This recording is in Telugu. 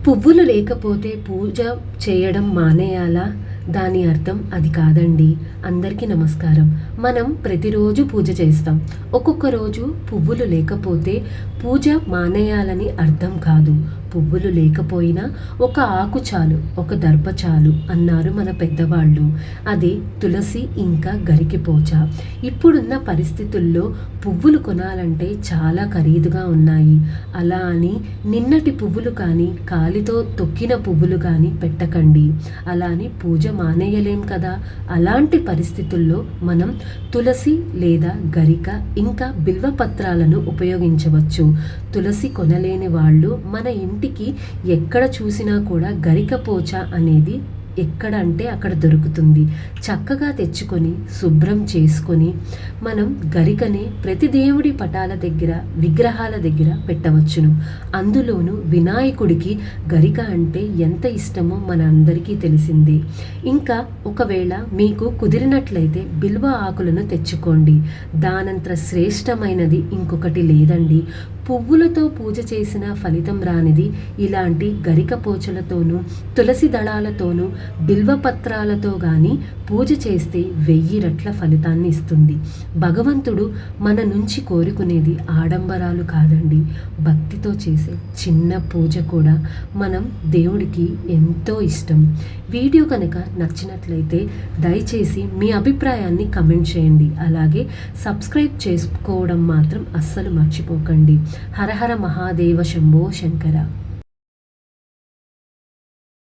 పువ్వులు లేకపోతే పూజ చేయడం మానేయాలా? దాని అర్థం అది కాదండి. అందరికీ నమస్కారం. మనం ప్రతిరోజు పూజ చేస్తాం. ఒక్కొక్క రోజు పువ్వులు లేకపోతే పూజ మానేయాలని అర్థం కాదు. పువ్వులు లేకపోయినా ఒక ఆకు చాలు, ఒక దర్భ చాలు అన్నారు మన పెద్దవాళ్ళు. అది తులసి ఇంకా గరికిపోచ. ఇప్పుడున్న పరిస్థితుల్లో పువ్వులు కొనాలంటే చాలా ఖరీదుగా ఉన్నాయి. అలా అని నిన్నటి పువ్వులు కానీ కాలితో తొక్కిన పువ్వులు కానీ పెట్టకండి. అలా అని పూజ మానేయలేం కదా. అలాంటి పరిస్థితుల్లో మనం తులసి లేదా గరిక ఇంకా బిల్వపత్రాలను ఉపయోగించవచ్చు. తులసి కొనలేని వాళ్ళు మన ఇంటికి ఎక్కడ చూసినా కూడా గరికపోచ అనేది ఎక్కడ అంటే అక్కడ దొరుకుతుంది. చక్కగా తెచ్చుకొని శుభ్రం చేసుకొని మనం గరికని ప్రతి దేవుడి పటాల దగ్గర విగ్రహాల దగ్గర పెట్టవచ్చును. అందులోనూ వినాయకుడికి గరిక అంటే ఎంత ఇష్టమో మన అందరికీ తెలిసిందే. ఇంకా ఒకవేళ మీకు కుదిరినట్లయితే బిల్వ ఆకులను తెచ్చుకోండి. దానంత శ్రేష్టమైనది ఇంకొకటి లేదండి. పువ్వులతో పూజ చేసిన ఫలితం రానిది ఇలాంటి గరికపోచలతోనూ తులసి దళాలతోనూ బిల్వపత్రాలతో కానీ పూజ చేస్తే 1000 రెట్ల ఫలితాన్ని ఇస్తుంది. భగవంతుడు మన నుంచి కోరుకునేది ఆడంబరాలు కాదండి. భక్తితో చేసే చిన్న పూజ కూడా మనం దేవుడికి ఎంతో ఇష్టం. వీడియో కనుక నచ్చినట్లయితే దయచేసి మీ అభిప్రాయాన్ని కమెంట్ చేయండి. అలాగే సబ్స్క్రైబ్ చేసుకోవడం మాత్రం అస్సలు మర్చిపోకండి. హర హర మహాదేవ శంభో శంకర.